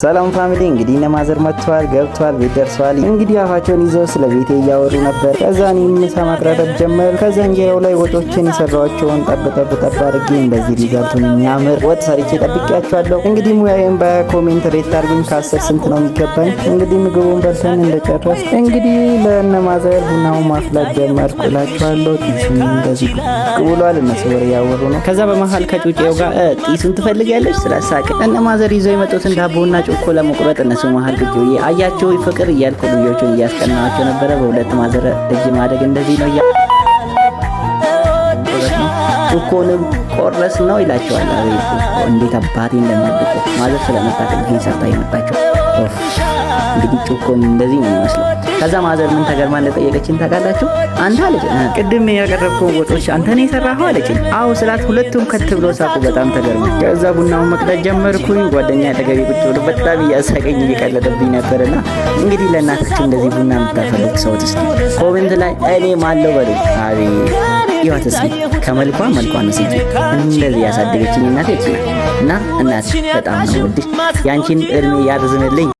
ሰላም ፋሚሊ እንግዲህ እነ ማዘር መጥተዋል ገብተዋል ቤት ደርሰዋል። እንግዲህ አፋቸውን ይዘው ስለ ቤቴ እያወሩ ነበር። ከዛ እኔም ምሳ ማቅረብ ጀመር። ከዛ እንጀራው ላይ ወጦችን የሰራቸውን ጠብ አድርጌ እንደዚህ ሪዛልቱን የሚያምር ወጥ ሰርቼ ጠብቄያቸዋለሁ። እንግዲህ ሙያዬን በኮሜንት ሬት አድርጉኝ ከ10 ስንት ነው የሚገባኝ። እንግዲህ ምግቡን በልተን እንደጨረስ እንግዲህ ለእነ ማዘር ቡናውን ማፍላት ጀመርኩ እላቸዋለሁ። ጢሱን እንደዚህ ብሏል። እነሱ ወሬ ያወሩ ነው። ከዛ በመሃል ከጩጬው ጋር ጢሱን ትፈልጊያለሽ ስላሳቀ እነ ማዘር ይዘው የመጡትን ዳቦና ጮኮ ለመቁረጥ እነሱ መሃል ቁጭ ብዬ አያቸው ፍቅር እያልኩ ልጆቹን እያስቀናቸው ነበረ። በሁለት ማዘር እጅ ማደግ እንደዚህ ነው። ጮኮንም ቆረስ ነው ይላቸዋል። አቤት እንዴት አባቴ እንደሚያድቁ ማዘር ስለመጣች ግን ሰርታ የመጣቸው እንግዲህ ጮኮም እንደዚህ ነው የሚመስለው። ከዛ ማዘር ምን ተገርማ እንደጠየቀችን ታውቃላችሁ? አንተ አለች ቅድም ያቀረብከው ወጦች አንተ ነው የሰራኸው አለችኝ። አዎ ስላት ሁለቱም ከት ብሎ ሳቁ። በጣም ተገርማ ከዛ ቡናውን መቅዳት ጀመርኩኝ። ጓደኛ አጠገቤ ቁጭ ብሎ በጣም እያሳቀኝ እየቀለደብኝ ነበርና እንግዲህ ለእናታችሁ እንደዚህ ቡና የምታፈልጉ ሰዎች እስኪ ኮሜንት ላይ እኔ ማለው በሉ። አቤት ይዋት እስኪ ከመልኳ መልኳን እስኪ እንደዚህ ያሳደገችኝ እናቴ እና እናት በጣም ነው ወድሽ ያንቺን እድሜ ያርዝምልኝ።